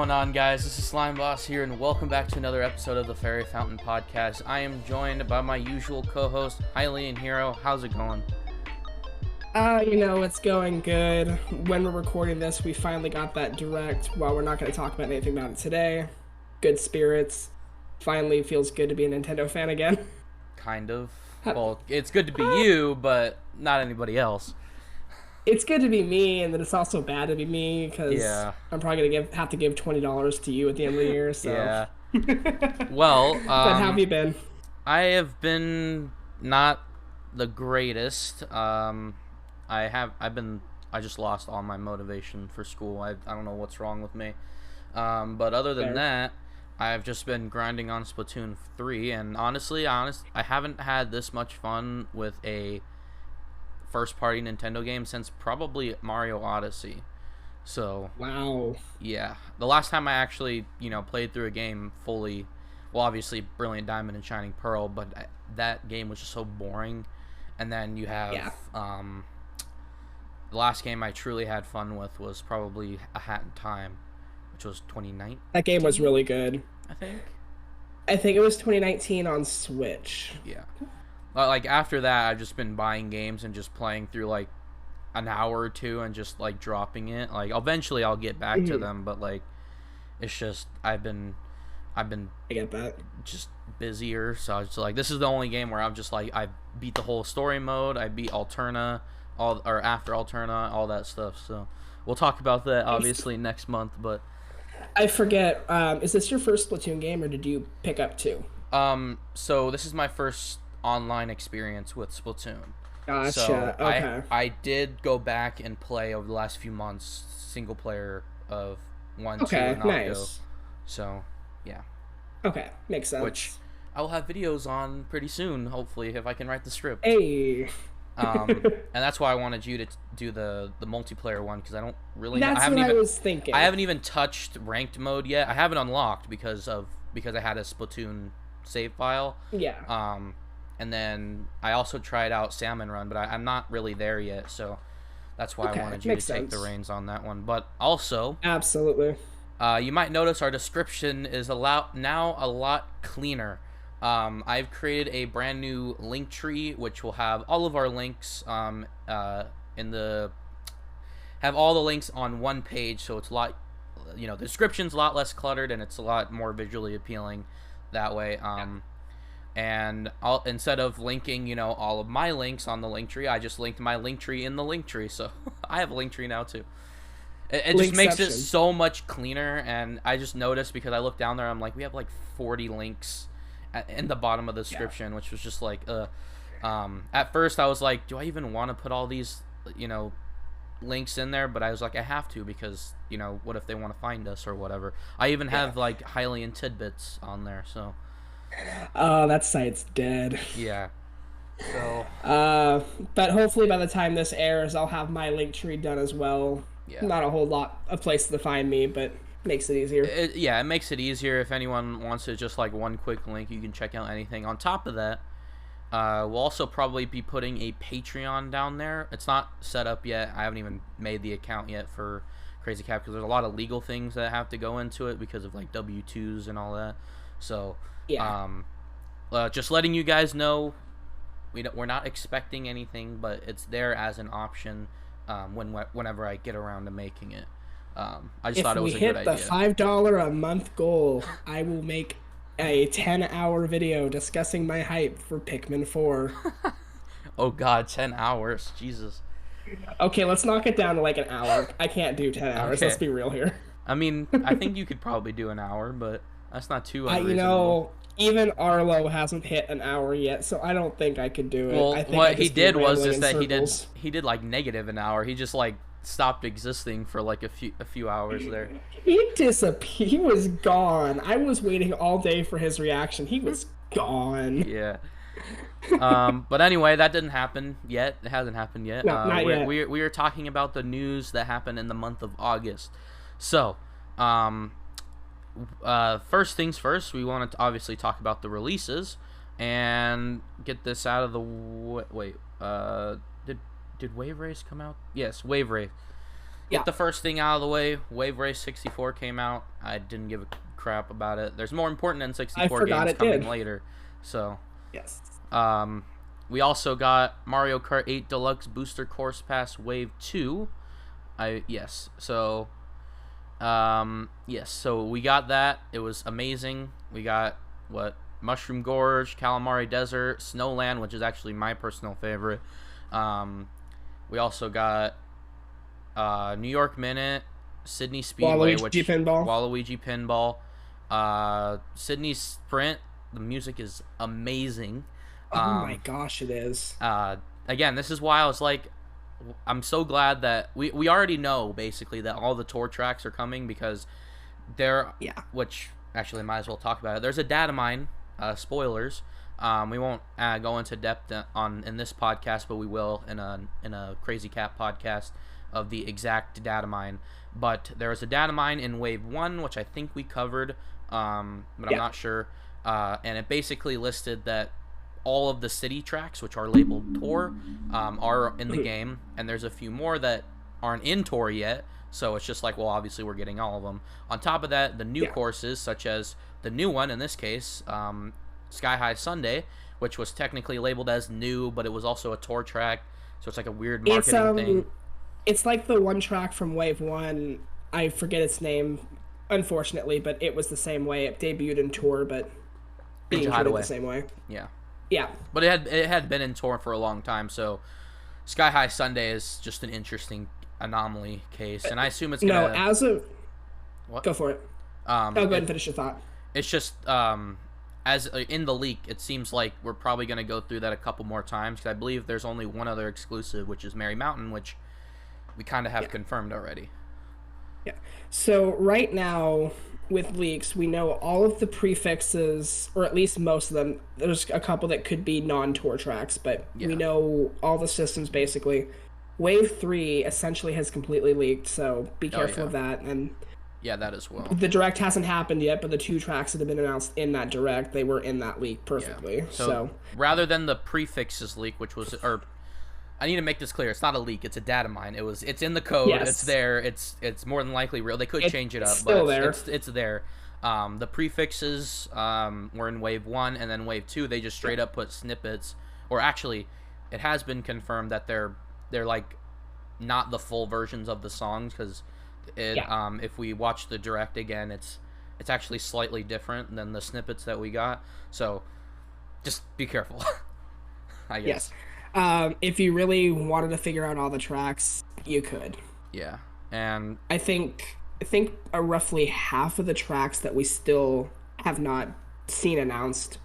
going on, guys? This is Slime Boss here, and welcome back to another episode of the Fairy Fountain Podcast. I am joined by my usual co-host, Hylie and Hero. How's it going? It's going good. When we're recording this, we finally got that direct. Well, we're not going to talk about anything about it today. Good spirits. Finally feels good to be a Nintendo fan again. Kind of. Well, it's good to be you, but not anybody else. It's good to be me, and then it's also bad to be me, because I'm probably going to have to give $20 to you at the end of the year, so... Yeah. Well, But how have you been? I have been not the greatest. I just lost all my motivation for school. I don't know what's wrong with me. But other than that, I've just been grinding on Splatoon 3, and honestly, I haven't had this much fun with a first-party Nintendo game since probably Mario Odyssey. So, wow. Yeah. The last time I actually, played through a game fully, well, obviously Brilliant Diamond and Shining Pearl, but that game was just so boring. And then you have, the last game I truly had fun with was probably A Hat in Time, which was 2019. That game was really good. I think it was 2019 on Switch. Yeah. Like, after that, I've just been buying games and just playing through, like, an hour or two and just, like, dropping it. Like, eventually I'll get back to them, but, like, it's just, I've been I get that. Just busier, so I was just like, this is the only game where I'm just like, I beat the whole story mode, I beat Alterna, after Alterna, all that stuff, so we'll talk about that, obviously, next month, but... I forget, is this your first Splatoon game, or did you pick up two? So this is my first online experience with Splatoon. Gotcha. So okay. I did go back and play over the last few months single player of 1, 2, and nice. Octo. So, yeah. Okay, makes sense. Which I will have videos on pretty soon, hopefully, if I can write the script. Hey. And that's why I wanted you to do the multiplayer one, because I don't really. That's what I was thinking. I haven't even touched ranked mode yet. I haven't unlocked because I had a Splatoon save file. Yeah. And then I also tried out Salmon Run, but I'm not really there yet, so that's why I wanted you to take the reins on that one. But also, absolutely, you might notice our description is now a lot cleaner. I've created a brand new link tree, which will have all of our links have all the links on one page, so it's a lot, the description's a lot less cluttered and it's a lot more visually appealing that way. And instead of linking, all of my links on the link tree, I just linked my link tree in the link tree. So I have a link tree now too. It just makes it so much cleaner. And I just noticed, because I looked down there, I'm like, we have like 40 links in the bottom of the description, which was just like, at first I was like, do I even want to put all these, links in there? But I was like, I have to, because, what if they want to find us or whatever? I even have like Hylian tidbits on there, so. Oh, that site's dead. Yeah. So. But hopefully by the time this airs, I'll have my link tree done as well. Yeah. Not a whole lot of places to find me, but makes it easier. It makes it easier. If anyone wants to just like one quick link, you can check out anything. On top of that, we'll also probably be putting a Patreon down there. It's not set up yet. I haven't even made the account yet for Crazy Cat, because there's a lot of legal things that have to go into it because of like W-2s and all that. So. Yeah. Just letting you guys know, we're not expecting anything, but it's there as an option whenever I get around to making it. I just thought it was a good idea. If we hit the $5 a month goal, I will make a 10-hour video discussing my hype for Pikmin 4. Oh god, 10 hours. Jesus. Okay, let's knock it down to like an hour. I can't do 10 hours. Okay. Let's be real here. I mean, I think you could probably do an hour, but that's not too unreasonable. Even Arlo hasn't hit an hour yet, so I don't think I could do it. Well, I think what he did was just that circles. he did like negative an hour. He just like stopped existing for like a few hours there. He disappeared. He was gone. I was waiting all day for his reaction. He was gone. Yeah. But anyway, that didn't happen yet. It hasn't happened yet. No, not yet. We are talking about the news that happened in the month of August. So, first things first, we want to obviously talk about the releases and get this out of the wait. Did Wave Race come out? Yes, Wave Race. get Yeah, the first thing out of the way. Wave Race 64 came out. I didn't give a crap about it. There's more important I N64 forgot games it coming did. later. So, Yes. um, we also got Mario Kart 8 Deluxe Booster Course Pass Wave 2. Yes. So, yes. So we got that. It was amazing. We got what Mushroom Gorge, Calamari Desert, Snowland, which is actually my personal favorite. We also got New York Minute, Sydney Speedway, Waluigi which Pinball. Waluigi Pinball, Sydney Sprint. The music is amazing. Oh my Um, gosh, it is. Again, this is why I was like, I'm so glad that we already know basically that all the tour tracks are coming because there, Yeah. which actually might as well talk about it. There's a data mine. Spoilers. We won't go into depth on in this podcast, but we will in a Crazy Cat podcast of the exact data mine. But there was a data mine in Wave 1, which I think we covered, but I'm not sure. And it basically listed that all of the city tracks, which are labeled Tour, are in the game, and there's a few more that aren't in Tour yet. So it's just like, well, obviously we're getting all of them. On top of that, the new courses, such as the new one in this case, Sky High Sunday, which was technically labeled as new, but it was also a tour track, so it's like a weird marketing thing. It's like the one track from Wave One. I forget its name, unfortunately, but it was the same way. It debuted in Tour, but being Ninja treated Hideaway. the same way. Yeah, Yeah. but it had been in Tour for a long time, so Sky High Sunday is just an interesting anomaly case, and I assume it's No, gonna as a what? go for it. Um, Oh, go ahead it- and finish your thought. It's just as in the leak, it seems like we're probably going to go through that a couple more times because I believe there's only one other exclusive, which is Merry Mountain, which we kind of have confirmed already. Yeah. So right now, with leaks, we know all of the prefixes, or at least most of them. There's a couple that could be non-tour tracks, but we know all the systems basically. Wave 3 essentially has completely leaked, so be careful of that. And Yeah, that as well. the direct hasn't happened yet, but the two tracks that have been announced in that direct, they were in that leak perfectly. So rather than the prefixes leak, which was, or I need to make this clear, it's not a leak, it's a data mine. It's in the code, it's there, it's more than likely real. They could change it up, still but there. It's there. The prefixes were in Wave 1, and then Wave 2, they just straight up put snippets, or actually, it has been confirmed that they're like not the full versions of the songs, because if we watch the direct again, it's actually slightly different than the snippets that we got. So just be careful. I guess. Yes. If you really wanted to figure out all the tracks, you could. Yeah. And I think roughly half of the tracks that we still have not seen announced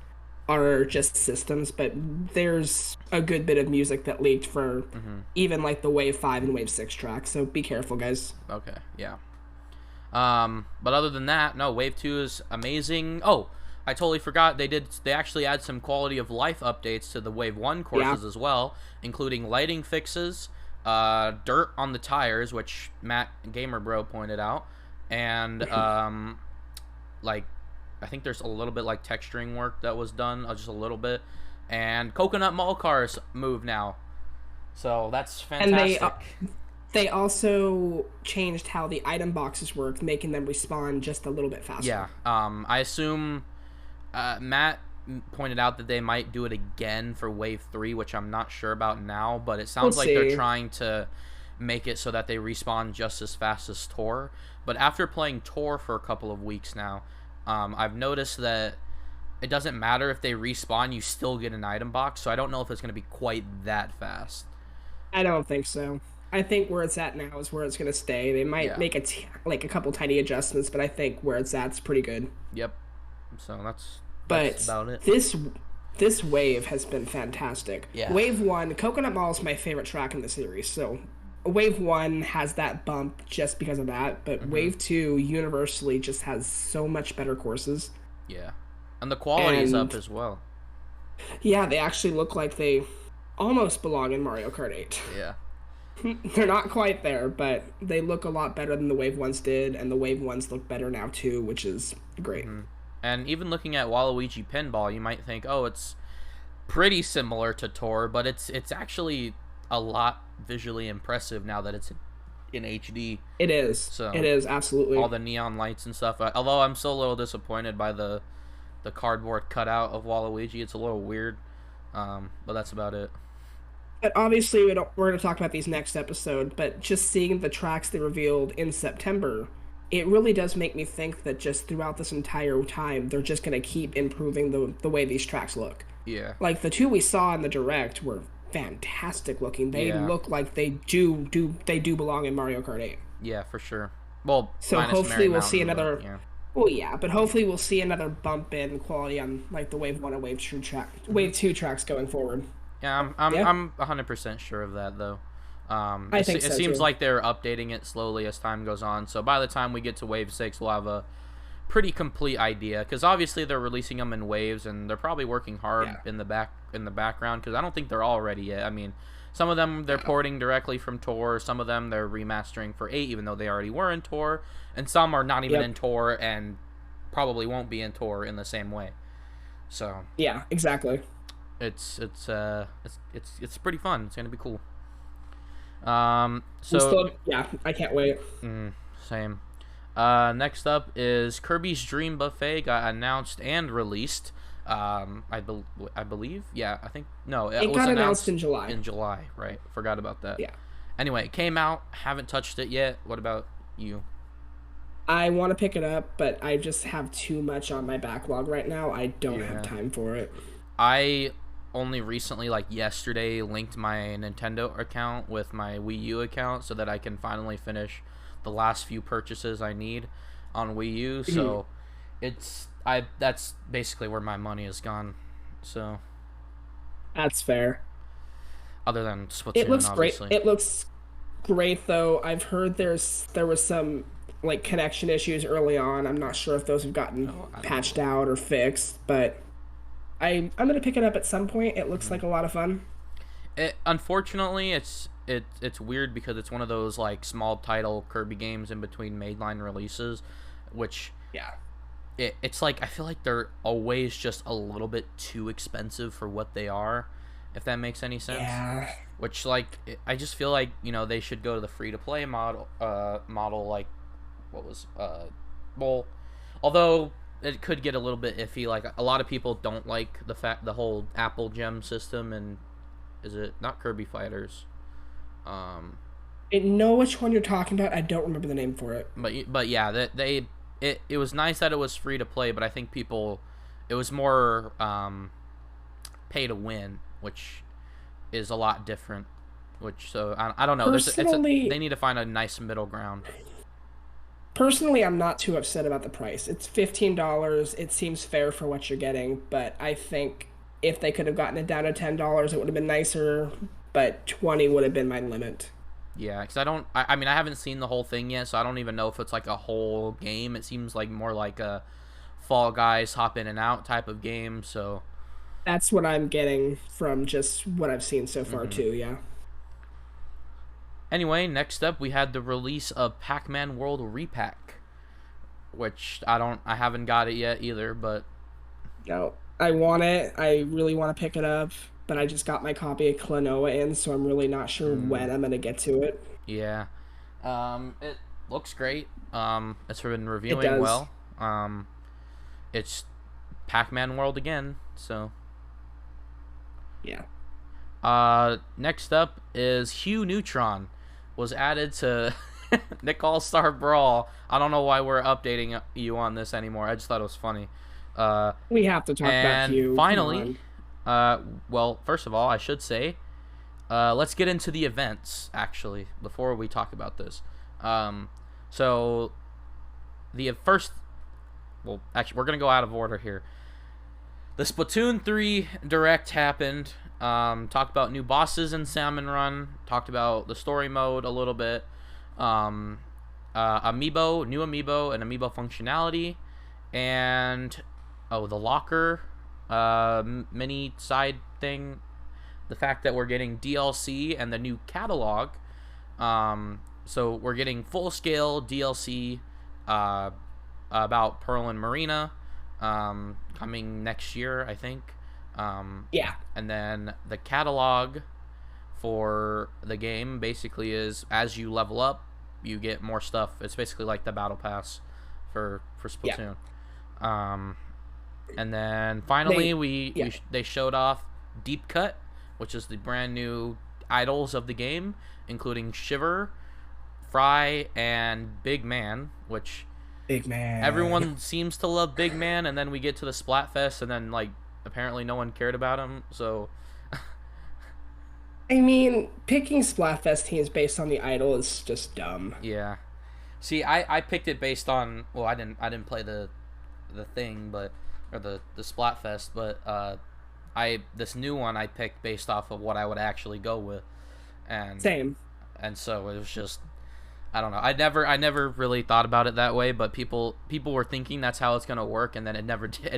are just systems, but there's a good bit of music that leaked for even like the Wave 5 and Wave 6 tracks, so be careful, guys. okay, yeah. But other than that, no, Wave 2 is amazing. Oh, I totally forgot they actually add some quality of life updates to the Wave 1 courses as well, including lighting fixes, dirt on the tires, which Matt Gamer Bro pointed out, and like I think there's a little bit like texturing work that was done, just a little bit, and Coconut Mall cars move now, so that's fantastic. And they also changed how the item boxes work, making them respawn just a little bit faster. Yeah, I assume Matt pointed out that they might do it again for Wave 3, which I'm not sure about now, but it sounds like they're trying to make it so that they respawn just as fast as Tor. But after playing Tor for a couple of weeks now, I've noticed that it doesn't matter if they respawn, you still get an item box, so I don't know if it's going to be quite that fast. I don't think so. I think where it's at now is where it's going to stay. They might make a couple tiny adjustments, but I think where it's at is pretty good. Yep. So that's But about it. this wave has been fantastic. Yeah. Wave 1, Coconut Mall is my favorite track in the series, so Wave 1 has that bump just because of that, but Wave 2 universally just has so much better courses. Yeah. And the quality's up as well. Yeah, they actually look like they almost belong in Mario Kart 8. Yeah. They're not quite there, but they look a lot better than the Wave 1s did, and the Wave 1s look better now too, which is great. And even looking at Waluigi Pinball, you might think, oh, it's pretty similar to Tor, but it's actually a lot visually impressive now that it's in HD. It is. It So is all absolutely. the neon lights and stuff. Although I'm still a little disappointed by the cardboard cutout of Waluigi. It's a little weird, but that's about it. But obviously, we're going to talk about these next episode. But just seeing the tracks they revealed in September, it really does make me think that just throughout this entire time, they're just going to keep improving the way these tracks look. Yeah, Like the two we saw in the direct were fantastic looking. They yeah, look like they do belong in Mario Kart 8. yeah, for sure. Well, So minus hopefully Merry we'll see Mountain, but another. yeah. Well, yeah, but hopefully we'll see another bump in quality on like the Wave One and Wave Two tracks going forward. Yeah, I'm Yeah, I'm 100% sure of that though. I It, think it so seems too. like they're updating it slowly as time goes on. So by the time we get to Wave 6, we'll have a pretty complete idea because obviously they're releasing them in waves and they're probably working hard Yeah, in the background because I don't think they're all ready yet. I mean, some of them they're yeah, porting directly from Tor, some of them they're remastering for 8 even though they already were in Tor, and some are not even yep, in Tor and probably won't be in Tor in the same way. So, yeah, exactly. it's pretty fun. It's going to be cool. I'm So still, yeah, I can't wait. same. Next up is Kirby's Dream Buffet got announced and released. I believe, yeah, I think no, it It was got announced announced in July. in July, right? Forgot about that. Yeah, Anyway, it came out. Haven't touched it yet. What about you? I want to pick it up, but I just have too much on my backlog right now. I don't have Yeah, time for it. I only recently, like yesterday, linked my Nintendo account with my Wii U account so that I can finally finish the last few purchases I need on Wii U. So that's basically where my money has gone. So That's fair. other than It Splatoon, looks great. obviously. It looks great though. I've heard there was some like connection issues early on. I'm not sure if those have gotten Oh, I don't know. patched out or fixed, but I'm gonna pick it up at some point. It looks like a lot of fun. Unfortunately, it's weird because it's one of those like small title Kirby games in between mainline releases, which Yeah. it's like I feel like they're always just a little bit too expensive for what they are, if that makes any sense. Yeah. Which like I just feel like they should go to the free to play model like what was well, although it could get a little bit iffy. Like a lot of people don't like the whole Apple Gem system, and is it not Kirby Fighters? Um, I know which one you're talking about. I don't remember the name for it. but yeah, that it was nice that it was free to play, but I think people it was more pay to win, which is a lot different. Which so I don't know. Personally, They need to find a nice middle ground. personally, I'm not too upset about the price. It's $15. It seems fair for what you're getting, but I think if they could have gotten it down to $10, it would have been nicer, but 20 would have been my limit. Yeah, because I mean, I haven't seen the whole thing yet, so I don't even know if it's like a whole game. It seems like more like a Fall Guys hop in and out type of game. So, That's what I'm getting from just what I've seen so far too, yeah. anyway, next up we had the release of Pac-Man World Repack, which I haven't got it yet either, but No, I want it. I really want to pick it up, but I just got my copy of Klonoa in, so I'm really not sure when I'm gonna get to it. yeah, it looks great. It's been It reviewing does. well. It's Pac-Man World again, so. Yeah. Next up is Hugh Neutron was added to Nick All-Star Brawl. I don't know why we're updating you on this anymore. I just thought it was funny. Uh, We have to talk about and Hugh. Come finally, on. well, first of all, I should say, let's get into the events actually before we talk about this. So the first, well, actually, we're gonna go out of order here. The Splatoon 3 Direct happened. Talked about new bosses in Salmon Run. Talked about the story mode a little bit. Um, new amiibo, and amiibo functionality, and the locker, mini side thing. The fact that we're getting DLC and the new catalog. So we're getting full scale DLC, about Pearl and Marina, coming next year, I think. Yeah. And then the catalog for the game basically is as you level up, you get more stuff. It's basically like the battle pass for Yeah. Splatoon. Um, and then finally They yeah. they showed off Deep Cut, which is the brand new idols of the game, including Shiver, Fry, and Big Man, which Big man. everyone seems to love Big Man, and then we get to the Splatfest, and then like apparently no one cared about him. So I mean, picking Splatfest teams based on the idol is just dumb. yeah, see, I picked it based on, well, I didn't play the thing, but or the Splatfest, but I this new one I picked based off of what I would actually go with, and Same. so it was just, I don't know. I never really thought about it that way, but people were thinking that's how it's gonna work, and then it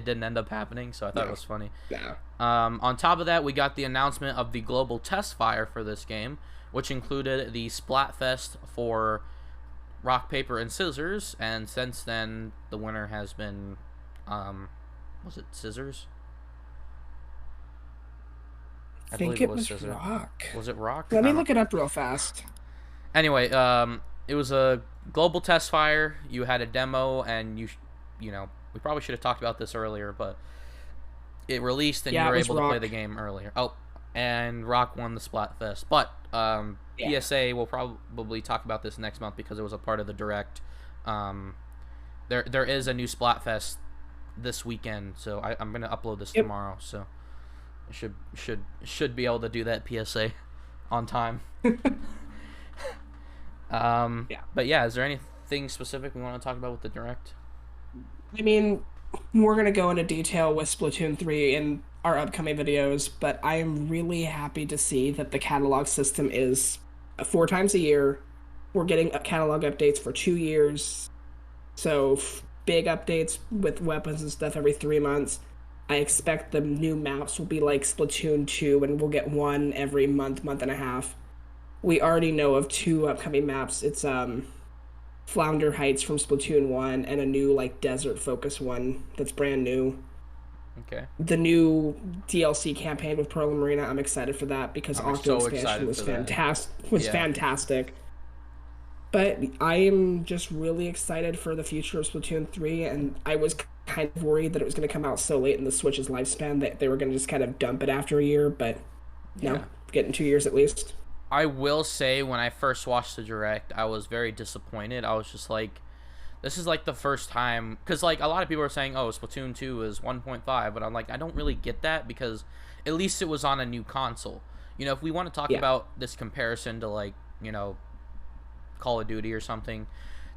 didn't end up happening. So I thought it was funny. Yeah. On top of that, we got the announcement of the global test fire for this game, which included the Splatfest for rock, paper, and scissors. And since then, the winner has been, was it scissors? I I think believe it it was was scissors. Rock. Was it rock? Let I me don't. look it up real fast. Anyway, it was a global test fire. You had a demo, and you know, we probably should have talked about this earlier, but it released, and you Yeah, it were was able to play Rock. the game earlier. Oh, and Rock won the Splatfest. But Yeah. PSA will probably talk about this next month because it was a part of the direct. Um, there is a new Splatfest this weekend, so I'm gonna upload this Yep. tomorrow. So I should be able to do that PSA on time. Yeah. But yeah, is there anything specific we want to talk about with the direct? I mean, we're gonna go into detail with Splatoon 3 in our upcoming videos, but I am really happy to see that the catalog system is 4 times a year. We're getting catalog updates for 2 years. So big updates with weapons and stuff every 3 months. I expect the new maps will be like Splatoon 2, and we'll get one every month, month and a half. We already know of two upcoming maps. It's Flounder Heights from Splatoon 1 and a new like desert focus one that's brand new. Okay. The new DLC campaign with Pearl and Marina, I'm excited for that because I'm Octo so expansion excited was for that. fantastic was Yeah. fantastic. But I am just really excited for the future of Splatoon 3, and I was kind of worried that it was going to come out so late in the Switch's lifespan that they were going to just kind of dump it after a year, but no, Yeah. getting 2 years at least. I will say when I first watched the direct, I was very disappointed. I was just like, this is like the first time, because like a lot of people are saying, oh, Splatoon 2 is 1.5, but I'm like, I don't really get that because at least it was on a new console. You know, if we want to talk Yeah. about this comparison to like, you know, Call of Duty or something,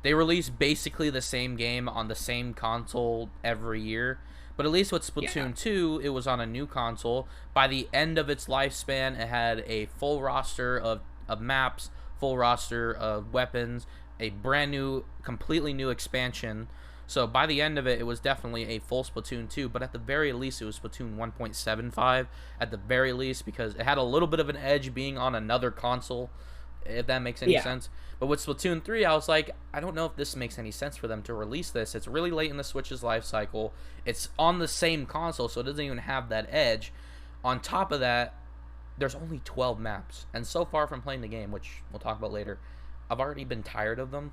they release basically the same game on the same console every year. But at least with Splatoon Yeah. 2, it was on a new console. By the end of its lifespan, it had a full roster of maps, full roster of weapons, a brand new, completely new expansion. So by the end of it, it was definitely a full Splatoon 2, but at the very least, it was Splatoon 1.75 at the very least because it had a little bit of an edge being on another console, if that makes any Yeah. sense. But with Splatoon 3, I was like, I don't know if this makes any sense for them to release this. It's really late in the Switch's life cycle. It's on the same console, so it doesn't even have that edge. On top of that, there's only 12 maps. And so far from playing the game, which we'll talk about later, I've already been tired of them.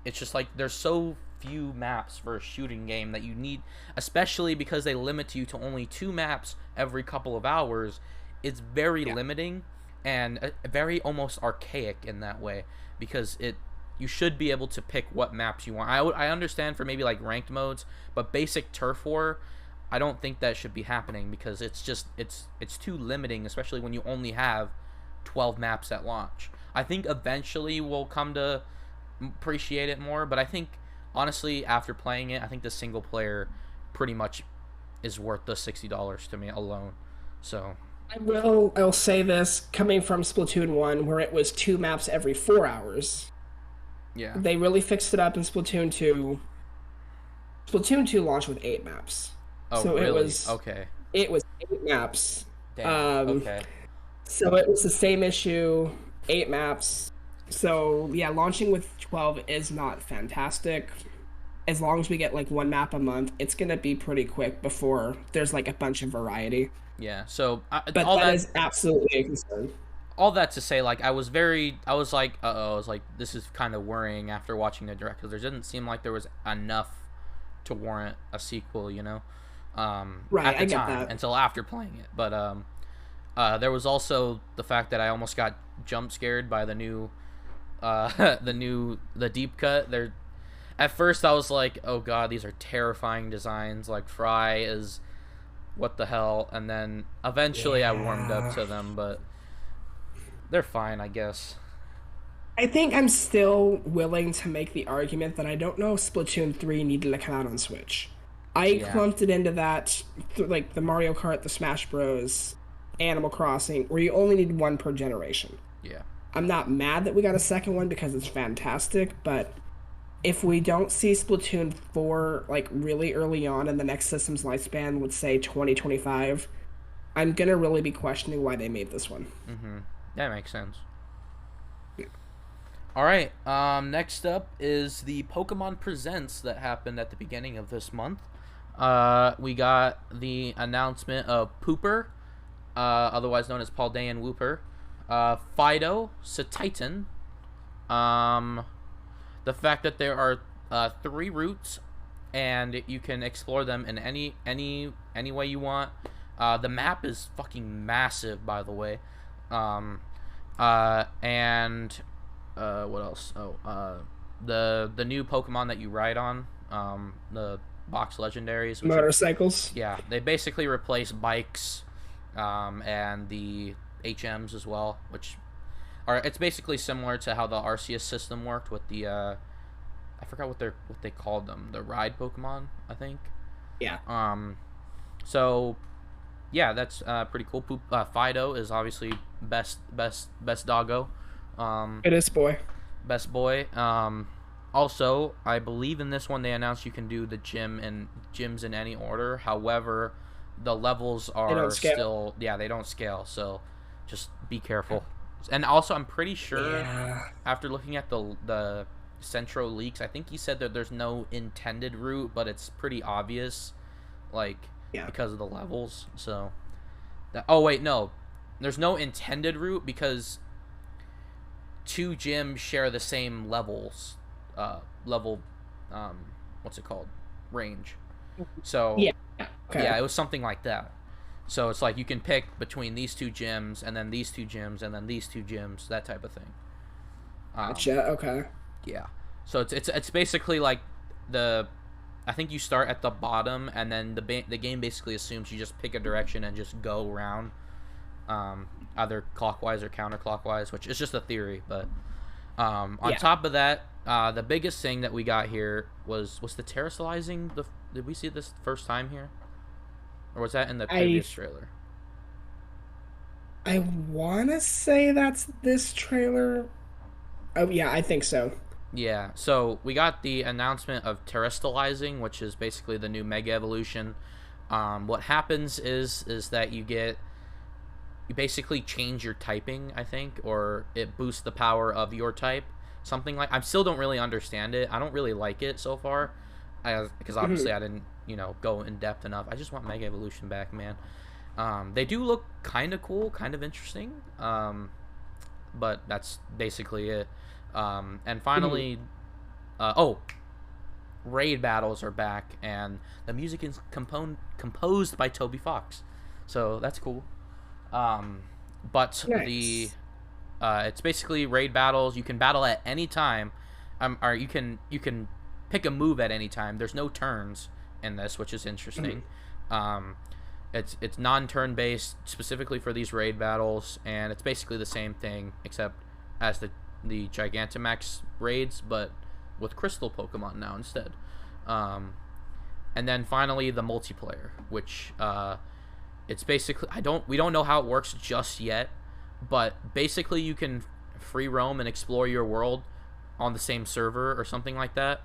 It's just like there's so few maps for a shooting game that you need, especially because they limit you to only 2 maps every couple of hours. It's very Yeah. limiting and very almost archaic in that way because you should be able to pick what maps you want. I understand for maybe like ranked modes, but basic turf war, I don't think that should be happening because it's just it's too limiting, especially when you only have 12 maps at launch. I think eventually we'll come to appreciate it more, but I think honestly after playing it, I think the single player pretty much is worth the $60 to me alone. So, I'll say this coming from Splatoon 1 where it was 2 maps every 4 hours. yeah. They really fixed it up in Splatoon 2. Splatoon 2 launched with 8 maps. Oh, So really? it Okay. was 8 maps. Damn. Um Okay. so it was the same issue, 8 maps. So yeah, launching with 12 is not fantastic. As long as we get like 1 map a month, it's gonna be pretty quick before there's like a bunch of variety. Yeah. So, But all that that is absolutely a concern. all that to say, like, I was like, uh-oh, I was like, this is kind of worrying after watching the direct, because there didn't seem like there was enough to warrant a sequel, Right, at I the get time, that. until after playing it. But there was also the fact that I almost got jump scared by the new, the deep cut. At first I was like, oh god, these are terrifying designs. Like, Fry is, what the hell? And then eventually I warmed up Yeah. to them, but they're fine, I guess. I think I'm still willing to make the argument that I don't know if Splatoon 3 needed to come out on Switch. I Yeah, clumped it into that, like the Mario Kart, the Smash Bros, Animal Crossing, where you only need one per generation. yeah, I'm not mad that we got a second one because it's fantastic, but if we don't see Splatoon 4 like really early on in the next system's lifespan, let's say 2025, I'm gonna really be questioning why they made this one. that makes sense. All right. Next up is the Pokemon Presents that happened at the beginning of this month. We got the announcement of Pooper, otherwise known as Paldean Wooper, Fidough, Satitan, um, the fact that there are 3 routes, and you can explore them in any way you want. The map is fucking massive, by the way. Um, and what else? Oh, the new Pokemon that you ride on, the box legendaries, which are, Motorcycles. yeah, they basically replace bikes, and the HMs as well, which are, it's basically similar to how the Arceus system worked with the I forgot what they called them, the ride Pokemon, I think. Yeah. So yeah, that's pretty cool. Fidough is obviously best doggo. It is, boy. Best boy. Also, I believe in this one they announced you can do the gyms in any order. However, the levels They don't are scale. still, yeah, they don't scale. So just be careful. And also, I'm pretty sure Yeah. after looking at the Centro leaks, I think he said that there's no intended route, but it's pretty obvious, like, Yeah. because of the levels. So oh wait, no, there's no intended route because 2 gyms share the same level, what's it called, range. So Yeah. Okay. yeah, it was something like that. So it's like you can pick between these 2 gyms, and then these 2 gyms, and then these 2 gyms, that type of thing. Gotcha. Okay. Yeah. So it's basically like the, I think you start at the bottom, and then the game basically assumes you just pick a direction and just go around, either clockwise or counterclockwise, which is just a theory. But on Yeah. top of that, the biggest thing that we got here was the terrestrializing. Did we see this the first time here, or was that in the previous trailer? I want to say that's this trailer. Oh yeah, I think so. Yeah, so we got the announcement of terrestrializing, which is basically the new Mega Evolution. What happens is that you basically change your typing, I think, or it boosts the power of your type. Something like, I still don't really understand it. I don't really like it so far, because obviously I didn't, go in depth enough. I just want Mega Evolution back, man. They do look kind of cool, kind of interesting, but that's basically it. And finally, raid battles are back, and the music is composed by Toby Fox, so that's cool. But Nice. it's basically raid battles. You can battle at any time, or you can pick a move at any time. There's no turns in this, which is interesting. It's non-turn based specifically for these raid battles, and it's basically the same thing except as the Gigantamax raids, but with crystal Pokemon now instead. And then finally the multiplayer, which it's basically, we don't know how it works just yet, but basically you can free roam and explore your world on the same server or something like that.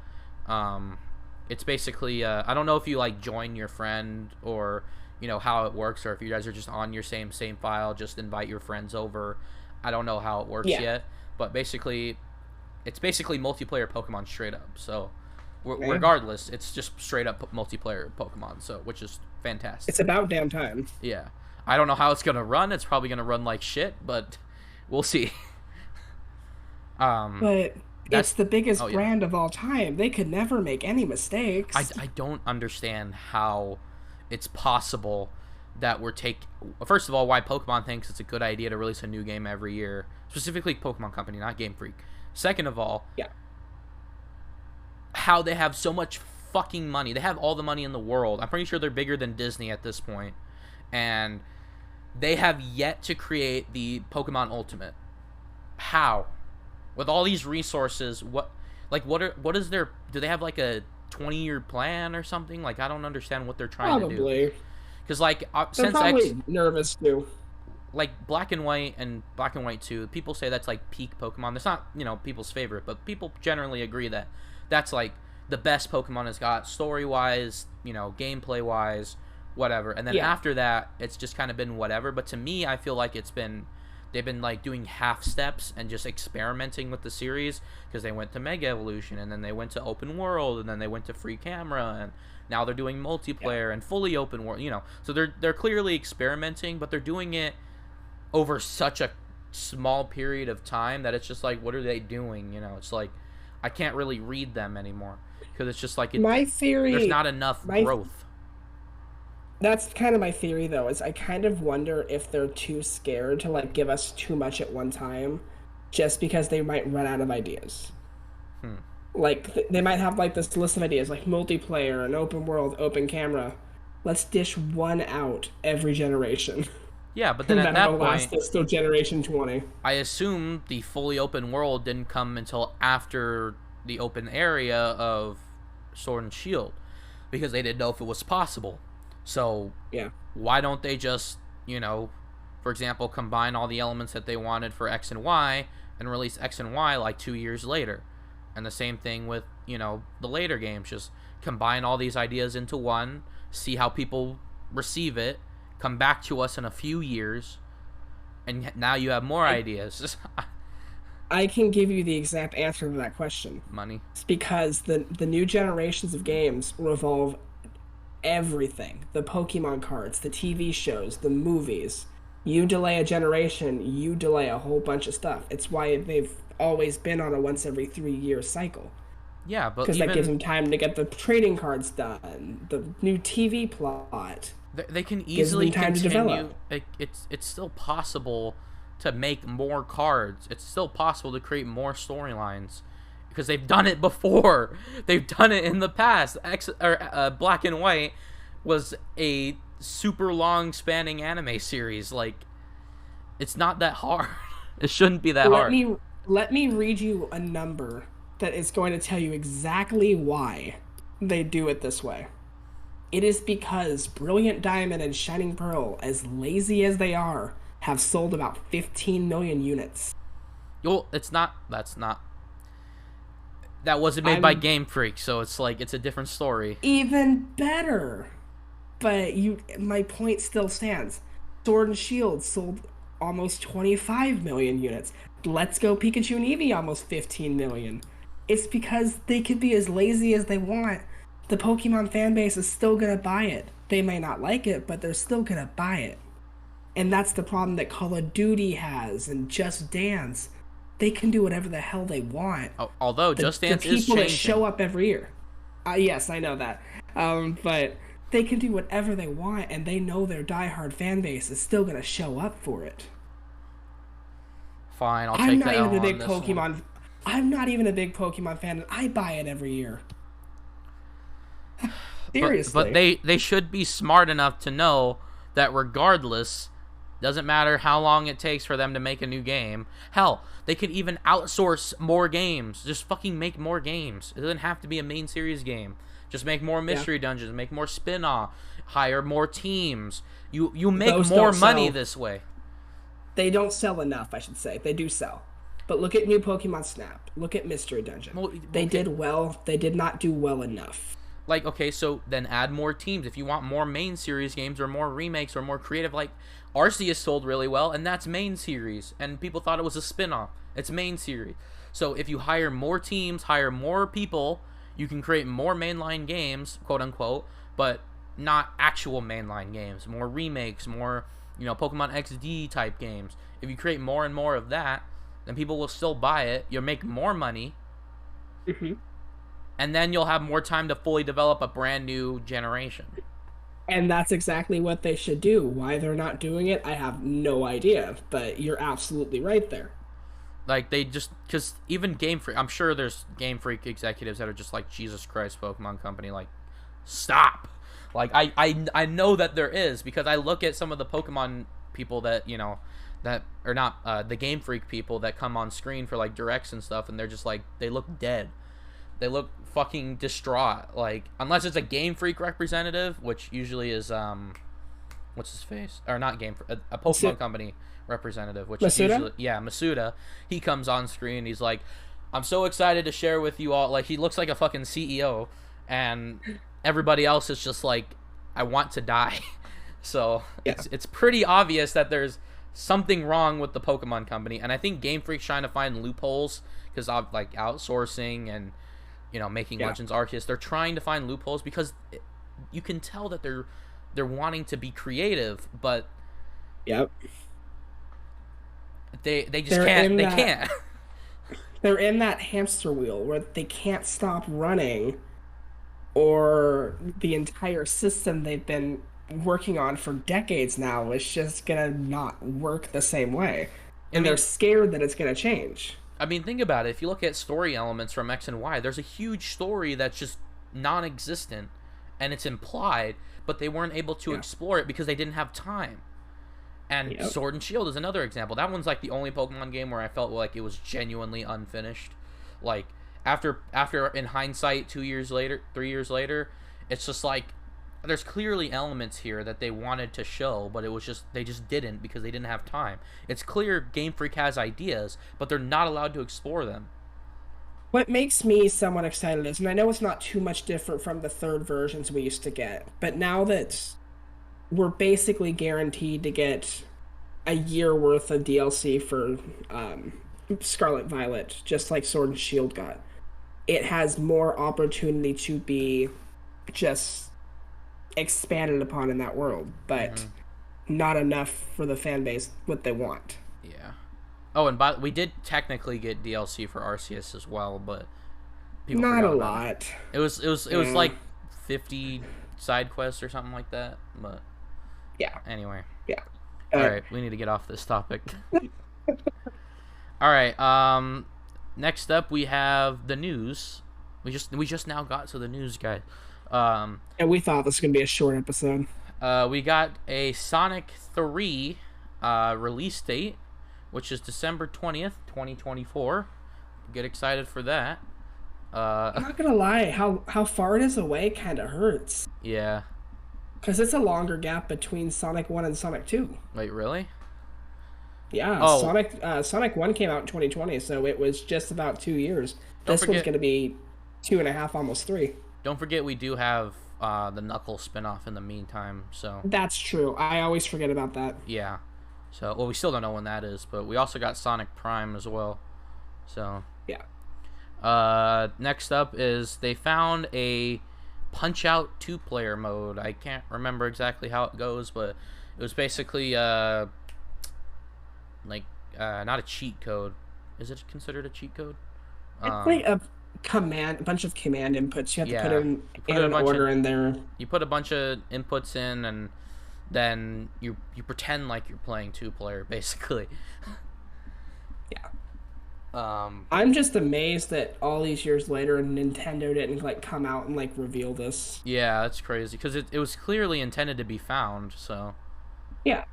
It's basically I don't know if you like join your friend, or how it works, or if you guys are just on your same file, just invite your friends over. I don't know how it works Yeah. yet, but basically it's basically multiplayer Pokemon straight up. So Okay. regardless, it's just straight up multiplayer Pokemon, so which is fantastic. It's about damn time. Yeah, I don't know how it's gonna run. It's probably gonna run like shit, but We'll see. um, But it's that's the oh biggest yeah. brand of all time. They could never make any mistakes. I don't understand how it's possible that first of all, why Pokemon thinks it's a good idea to release a new game every year, specifically Pokemon Company, not Game Freak. Second of all, Yeah. how they have so much fucking money. They have all the money in the world. I'm pretty sure they're bigger than Disney at this point, and they have yet to create the Pokemon Ultimate. How? With all these resources, what is their, do they have like a 20-year plan or something? Like, I don't understand what they're trying to do. Probably. Because like They're since probably nervous too. like Black and White and Black and White 2, people say that's like peak Pokemon. That's not, people's favorite, but people generally agree that that's like the best Pokemon has got story wise, gameplay wise, whatever. And then after that, it's just kind of been whatever. But to me, I feel like they've been like doing half steps and just experimenting with the series, because they went to Mega Evolution, and then they went to Open World, and then they went to Free Camera, and now they're doing multiplayer and fully open world. So they're clearly experimenting, but they're doing it over such a small period of time that it's just like, what are they doing? It's like I can't really read them anymore, because it's just like my theory. There's not enough growth. That's kind of my theory, though, is I kind of wonder if they're too scared to like give us too much at one time, just because they might run out of ideas. Like they might have like this list of ideas, like multiplayer and open world, open camera. Let's dish one out every generation. Yeah, but then at that point, last us till generation 20. I assume the fully open world didn't come until after the open area of Sword and Shield, because they didn't know if it was possible. So yeah, why don't they just, for example, combine all the elements that they wanted for X and Y and release X and Y like 2 years later? And the same thing with, the later games. Just combine all these ideas into one, see how people receive it, come back to us in a few years, and now you have more ideas. I can give you the exact answer to that question. Money. It's because the new generations of games revolve everything. The Pokemon cards, the TV shows, the movies. You delay a generation, you delay a whole bunch of stuff. It's why they've always been on a once every 3 year cycle. Yeah, but because that gives them time to get the trading cards done, the new TV plot. They can easily time continue. To develop. It's still possible to make more cards. It's still possible to create more storylines, because they've done it before. They've done it in the past. Black and White was a super long spanning anime series. Like, it's not that hard. It shouldn't be that hard. Let me read you a number that is going to tell you exactly why they do it this way. It is because Brilliant Diamond and Shining Pearl, as lazy as they are, have sold about 15 million units. Well, that wasn't made by Game Freak, so it's like, it's a different story. Even better. But my point still stands. Sword and Shield sold almost 25 million units. Let's Go Pikachu and Eevee almost 15 million. It's because they could be as lazy as they want. The Pokemon fan base is still going to buy it. They may not like it, but they're still going to buy it. And that's the problem that Call of Duty has and Just Dance. They can do whatever the hell they want. Although Just Dance is changing. The people that show up every year. Yes, I know that. But they can do whatever they want, and they know their diehard fan base is still going to show up for it. Fine, I'll take that on this one. I'm not even a big Pokemon fan, and I buy it every year. Seriously. But they should be smart enough to know that regardless, doesn't matter how long it takes for them to make a new game. Hell, they could even outsource more games. Just fucking make more games. It doesn't have to be a main series game. Just make more mystery dungeons, make more spin-off, hire more teams. You make more money this way. They don't sell enough, I should say. They do sell. But look at new Pokemon Snap. Look at Mystery Dungeon. They did well. They did not do well enough. Like, okay, so then add more teams. If you want more main series games or more remakes or more creative, like Arceus sold really well, and that's main series. And people thought it was a spin-off. It's main series. So if you hire more teams, hire more people, you can create more mainline games, quote unquote, but not actual mainline games. More remakes, more, Pokemon XD type games. If you create more and more of that, then people will still buy it. You'll make more money, Mm-hmm. and then you'll have more time to fully develop a brand new generation. And that's exactly what they should do. Why they're not doing it, I have no idea. But you're absolutely right there. Like, they just, because even Game Freak, I'm sure there's Game Freak executives that are just like, Jesus Christ, Pokemon Company, like, stop. Like, I know that there is, because I look at some of the Pokemon people that, that are not the Game Freak people that come on screen for, like, directs and stuff, and they're just like, they look dead. They look fucking distraught. Like, unless it's a Game Freak representative, which usually is, what's his face? Or not Game Freak, a Pokemon Company representative, which Masuda? usually, yeah, Masuda. He comes on screen, he's like, I'm so excited to share with you all. Like, he looks like a fucking CEO, and everybody else is just like, I want to die. So Yeah. it's pretty obvious that there's something wrong with the Pokemon Company, and I think Game Freak's trying to find loopholes because of like outsourcing and making Legends Arceus. They're trying to find loopholes because you can tell that they're wanting to be creative, but Yep. they just can't. They can't. They're in that hamster wheel where they can't stop running, or the entire system they've been working on for decades now is just gonna not work the same way. And they're scared that it's gonna change. I mean, think about it. If you look at story elements from X and Y, there's a huge story that's just non-existent, and it's implied, but they weren't able to explore it because they didn't have time. And Sword and Shield is another example. That one's like the only Pokemon game where I felt like it was genuinely unfinished. Like, after in hindsight, 2 years later, 3 years later, it's just like, there's clearly elements here that they wanted to show, but it was just, they just didn't because they didn't have time. It's clear Game Freak has ideas, but they're not allowed to explore them. What makes me somewhat excited is, and I know it's not too much different from the third versions we used to get, but now that we're basically guaranteed to get a year worth of DLC for Scarlet Violet, just like Sword and Shield got, it has more opportunity to be just expanded upon in that world, but not enough for the fan base what they want. Yeah. Oh, and we did technically get DLC for Arceus as well, but people not a lot. It was like 50 side quests or something like that, but anyway. Yeah. All right, we need to get off this topic. All right, next up we have the news. We just now got to the news, guys. And we thought this was gonna be a short episode. We got a Sonic 3 release date, which is December 20th, 2024. Get excited for that. I'm not gonna lie, how far it is away kind of hurts. Yeah. Because it's a longer gap between Sonic 1 and Sonic 2. Wait, really? Yeah, Sonic 1 came out in 2020, so it was just about 2 years. This one's going to be 2.5, almost 3. Don't forget we do have the Knuckles spinoff in the meantime, so... That's true. I always forget about that. Yeah. So, well, we still don't know when that is, but we also got Sonic Prime as well. So... Yeah. Next up is they found a Punch-Out 2-player mode. I can't remember exactly how it goes, but it was basically, not a cheat code. Is it considered a cheat code? It's like a bunch of command inputs. You have to put in an order in there. You put a bunch of inputs in, and then you pretend like you're playing 2-player, basically. Yeah. I'm just amazed that all these years later Nintendo didn't come out and reveal this. Yeah, that's crazy because it was clearly intended to be found. So yeah.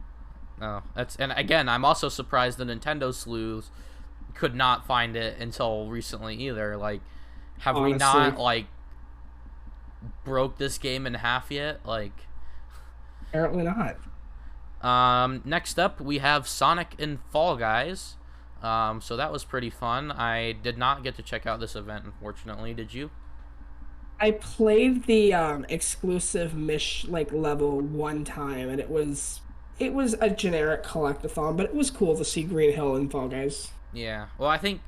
Oh, and again, I'm also surprised the Nintendo sleuths could not find it until recently either. Like, have we not broke this game in half yet? Apparently not. Next up we have Sonic and Fall Guys. So that was pretty fun. I did not get to check out this event, unfortunately. Did you? I played the exclusive level one time, and it was a generic collectathon, but it was cool to see Green Hill and Fall Guys. Yeah. Well, I think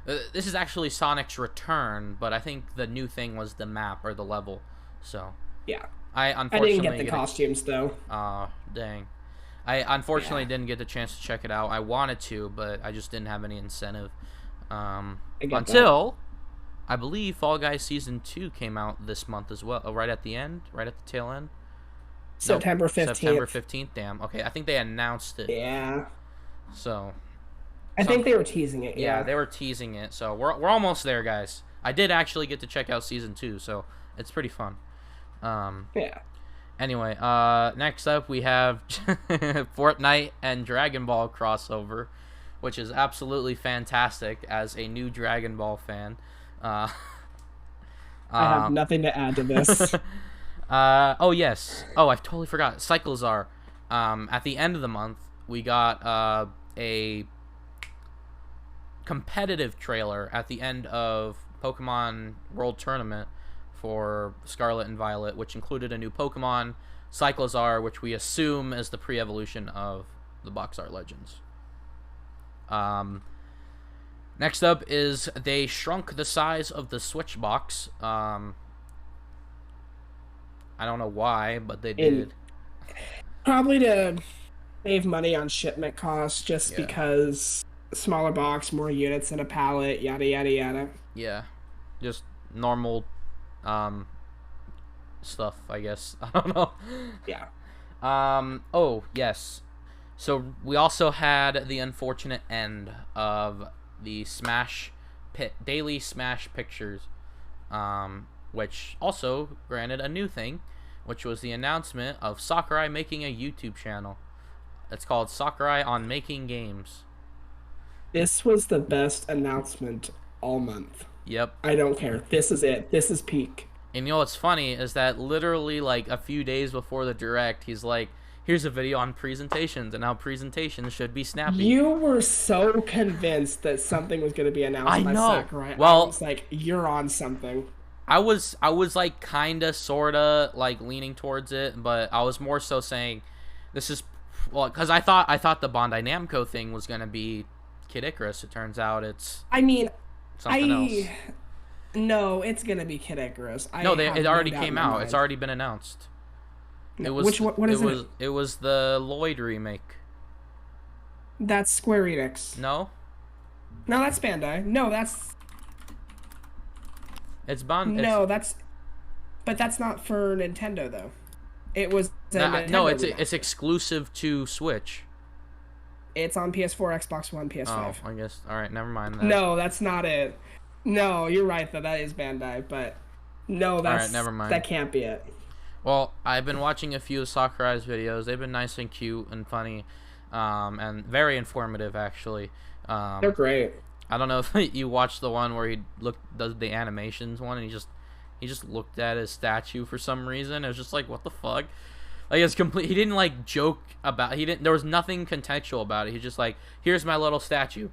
this is actually Sonic's return, but I think the new thing was the map or the level. So yeah, I unfortunately didn't get the costumes though. Dang. I unfortunately Yeah, didn't get the chance to check it out. I wanted to, but I just didn't have any incentive. I get that. Until I believe Fall Guys Season 2 came out this month as well. Oh, right at the end, right at the tail end. Nope, September September 15th. 15th. Damn. Okay, I think they announced it. Yeah. So, I think some they were teasing it, yeah, yeah. they were teasing it. So we're almost there, guys. I did actually get to check out Season 2, so it's pretty fun. Um, Yeah. Anyway, next up we have Fortnite and Dragon Ball crossover, which is absolutely fantastic as a new Dragon Ball fan. Uh, I have uh, nothing to add to this. oh yes. Oh, I totally forgot. Cycles are. At the end of the month, we got a competitive trailer at the end of Pokemon World Tournament for Scarlet and Violet, which included a new Pokemon, Cyclozar, which we assume is the pre-evolution of the Box Art Legends. Next up is they shrunk the size of the Switch box. I don't know why, but they And did. probably to save money on shipment costs, just Yeah. because smaller box, more units in a pallet, yada yada yada. Yeah. Just normal um stuff, I guess. I don't know. Yeah. Oh, yes. So we also had the unfortunate end of the daily Smash pictures, which also granted a new thing, which was the announcement of Sakurai making a YouTube channel. It's called Sakurai on Making Games. This was the best announcement all month. Yep. I don't care. This is it. This is peak. And you know what's funny is that literally like a few days before the direct, he's like, "Here's a video on presentations and how presentations should be snappy." You were so convinced that something was going to be announced I by know. Sakurai. I Well, was like, you're on something. I was like kinda sorta like leaning towards it, but I was more so saying this is well because I thought the Bandai Namco thing was gonna be Kid Icarus. It turns out it's I mean, something else. I no, it's gonna be Kid Icarus. No, I have it no already doubt in came my out. It's mind. already been announced. It No, was what is it? it was the Lloyd remake. That's Square Enix. No, No, that's Bandai. No, that's it's Bond. It's no, that's but that's not for Nintendo though. It was a no, Nintendo remaster. it's exclusive to Switch. It's on PS4, Xbox One, Oh, PS5. I guess. All right, never mind that. No, that's not it. No, you're right though. That is Bandai, but no, All right, never that mind. can't be it. Well, I've been watching a few of Sakurai's videos. They've been nice and cute and funny, and very informative actually. They're great. I don't know if you watched the one where he does the animations one, and he just looked at his statue for some reason. It was just like, what the fuck? Like it's complete. He didn't like joke about. He didn't. There was nothing contextual about it. He's just like, here's my little statue.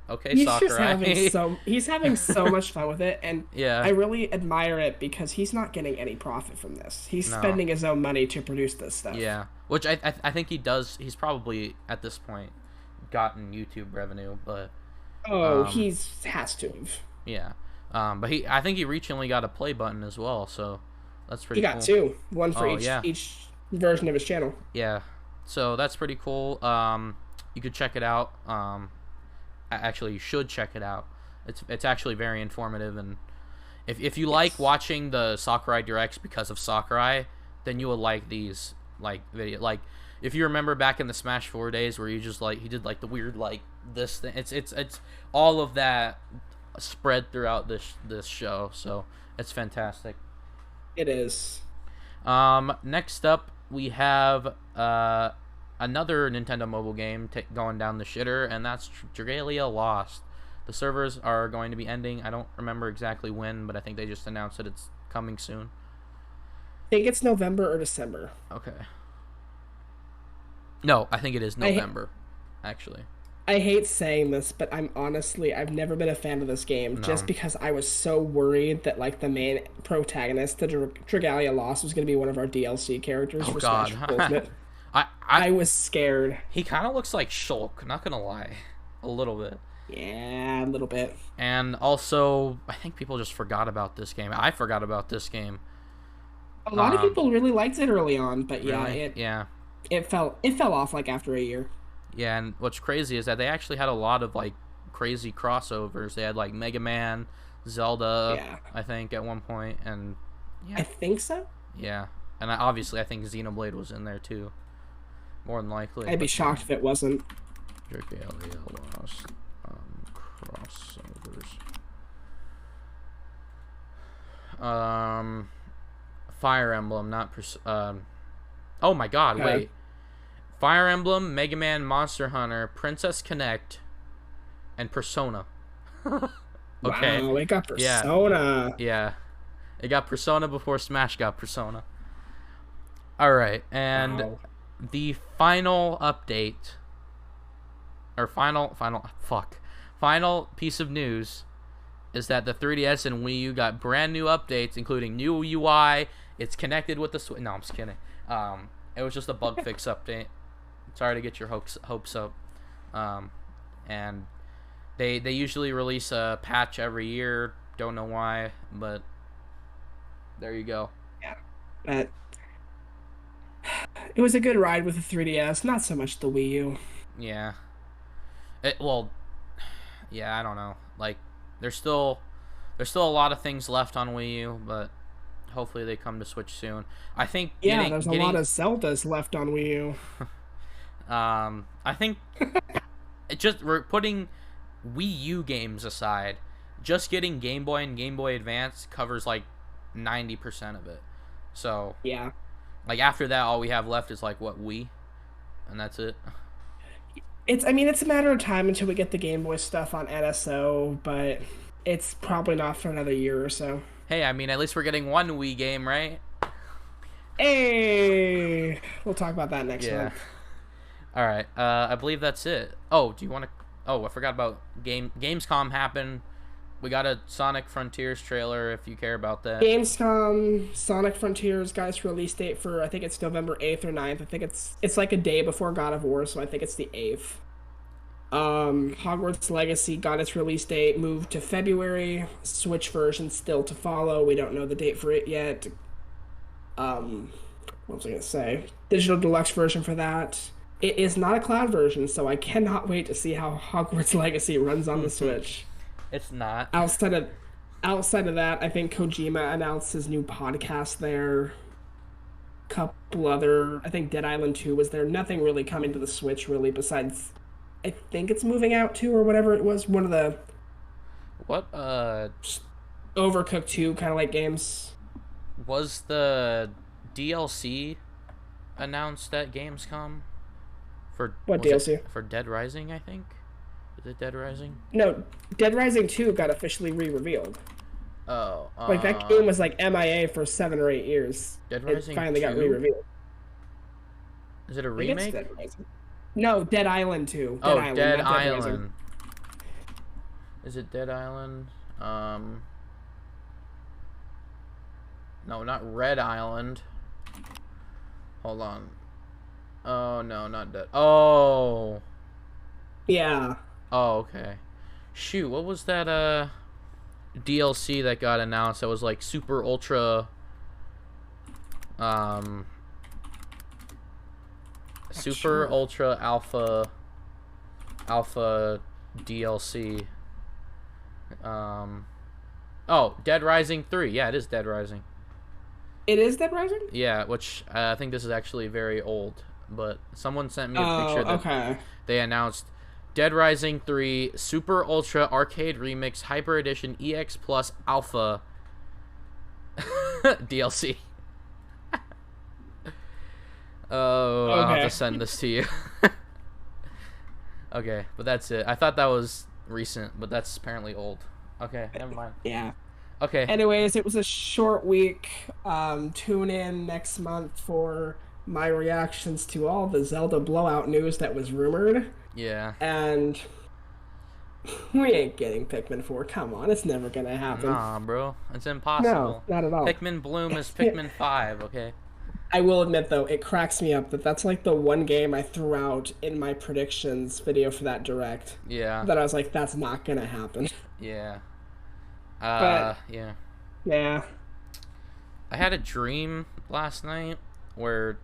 Okay, He's just Sakurai. he's having so much fun with it, and I Yeah. really admire it because he's not getting any profit from this. He's No. spending his own money to produce this stuff. Yeah. Which I think he does. He's probably at this point gotten YouTube revenue, but Oh, um, he's has to have. yeah. But I think he recently got a play button as well, so that's He pretty got cool. two, one for Oh yeah. each version of his channel. Yeah. So that's pretty cool. You could check it out. Actually, you should check it out. It's actually very informative, and if you like watching the Sakurai directs because of Sakurai, then you will like these like if you remember back in the Smash 4 days where you just like he did like the weird like this thing. It's all of that spread throughout this show, so it's fantastic. It is. Next up we have another Nintendo mobile game going down the shitter, and that's Dragalia Lost. The servers are going to be ending. I don't remember exactly when, but I think they just announced that it's coming soon. I think it's November or December. Okay. No, I think it is November, actually. I hate saying this, but I've never been a fan of this game just No. because I was so worried that like the main protagonist, the Dragalia Lost, was going to be one of our DLC characters Oh for God. Smash Ultimate. I I was scared. he kind of looks like Shulk, not gonna lie, a little bit. Yeah, a little bit. And also, I think people just forgot about this game. I forgot about this game. A lot of Um, people really liked it early on, but yeah, Really? it Yeah. it fell off like after a year. Yeah, and what's crazy is that they actually had a lot of like crazy crossovers. They had like Mega Man, Zelda, Yeah, I think at one point, and I yeah, think so. yeah, and obviously I think Xenoblade was in there too, more than likely. I'd be But yeah, shocked if it wasn't. JKLEL lost crossovers. Um, Fire Emblem, not oh my God, Okay. wait. Fire Emblem, Mega Man, Monster Hunter, Princess Connect, and Persona. Okay. Wow, it got Yeah. Persona. Yeah. It got Persona before Smash got Persona. Alright, and Wow. the final update, or final piece of news is that the 3DS and Wii U got brand new updates, including new UI. It's connected with the Switch. No, I'm just kidding. It was just a bug fix update. Sorry to get your hopes up. And they usually release a patch every year. Don't know why, but there you go. Yeah. But it was a good ride with the 3DS, not so much the Wii U. Yeah. Well, yeah, I don't know. Like, there's still a lot of things left on Wii U, but hopefully they come to Switch soon. I think Yeah, there's a lot of Zeldas left on Wii U. I think we're putting Wii U games aside. Just getting Game Boy and Game Boy Advance covers like 90% of it. So, Yeah. like after that, all we have left is like what, Wii, and that's it. I mean, it's a matter of time until we get the Game Boy stuff on NSO, but it's probably not for another year or so. Hey, I mean, at least we're getting one Wii game, right? Hey, we'll talk about that next Yeah. month. All right. I believe that's it. Oh, do you want to? Oh, I forgot about Gamescom happened. We got a Sonic Frontiers trailer. If you care about that. Gamescom, Sonic Frontiers got its release date for I think it's November 8th or 9th. I think it's like a day before God of War, so I think it's the 8th. Hogwarts Legacy got its release date moved to February. Switch version still to follow. We don't know the date for it yet. What was I gonna say? Digital deluxe version for that. It is not a cloud version, so I cannot wait to see how Hogwarts Legacy runs on the Switch. It's not. Outside of that, I think Kojima announced his new podcast there. Couple other, I think Dead Island 2 was there. Nothing really coming to the Switch really besides I think it's moving out to or whatever it was, one of the What Overcooked 2 kind of like games. was the DLC announced at Gamescom for What was DLC? it for Dead Rising, I think? Is it Dead Rising? No, Dead Rising 2 got officially re-revealed. Oh, Like that game was like MIA for 7 or 8 years. Dead It Rising finally got 2? re-revealed. Is it a I think it's remake? Dead Rising. No, Dead Island 2. Oh, Island, Dead not Dead Rising. Island. Is it Dead Island? No, not Red Island. Hold on. Oh no, not Dead. Oh. Yeah. Oh, okay. Shoot, what was that DLC that got announced that was like super ultra super sure. ultra alpha DLC. Oh, Dead Rising 3. Yeah, it is Dead Rising. It is Dead Rising? Yeah, which I think this is actually very old, but someone sent me a Oh, picture that okay. they announced Dead Rising 3 Super Ultra Arcade Remix Hyper Edition EX Plus Alpha DLC. Oh, I'll have Okay. to send this to you. Okay, but that's it. I thought that was recent, but that's apparently old. Okay, never mind. Yeah. Okay. Anyways, it was a short week. Tune in next month for my reactions to all the Zelda blowout news that was rumored. Yeah. And we ain't getting Pikmin 4. Come on, it's never gonna happen. Nah, bro. It's No, impossible. not at all. Pikmin Bloom is Pikmin 5, okay? I will admit though, it cracks me up that that's like the one game I threw out in my predictions video for that direct. Yeah. That I was like, that's not gonna happen. Yeah. But Yeah. yeah, I had a dream last night where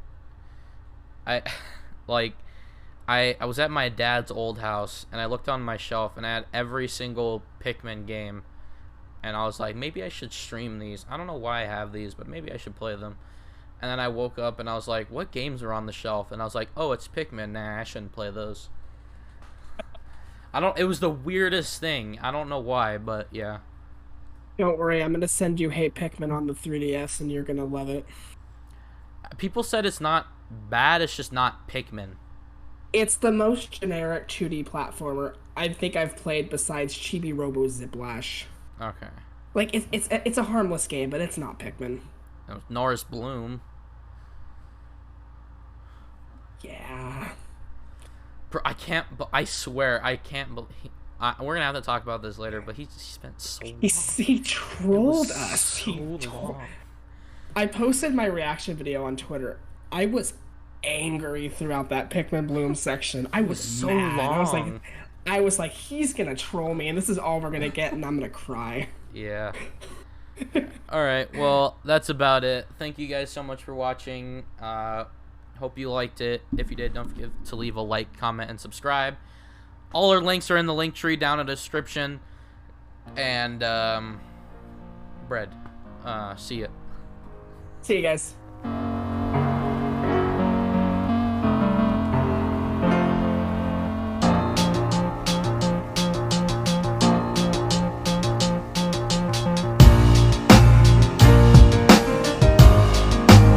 I like I was at my dad's old house and I looked on my shelf and I had every single Pikmin game, and I was like, maybe I should stream these. I don't know why I have these, but maybe I should play them. And then I woke up and I was like, what games are on the shelf? And I was like, oh, it's Pikmin. Nah, I shouldn't play those. It was the weirdest thing. I don't know why, but yeah. Don't worry, I'm gonna send you Hey Pikmin on the 3DS and you're gonna love it. People said it's not bad, it's just not Pikmin. It's the most generic 2D platformer I think I've played besides Chibi Robo Ziplash. Okay. Like it's a harmless game, but it's not Pikmin. Norris Bloom. Yeah. Bro, I can't. I swear, I can't believe. We're gonna have to talk about this later, but he spent so long. He trolled us. So long. I posted my reaction video on Twitter. I was angry throughout that Pikmin Bloom section. I was so mad. long. I was like, he's gonna troll me, and this is all we're gonna get, and I'm gonna cry. Yeah. All right. Well, that's about it. Thank you guys so much for watching. Hope you liked it. If you did, don't forget to leave a like, comment, and subscribe. All our links are in the link tree down in the description. And, bread. See ya. See you guys.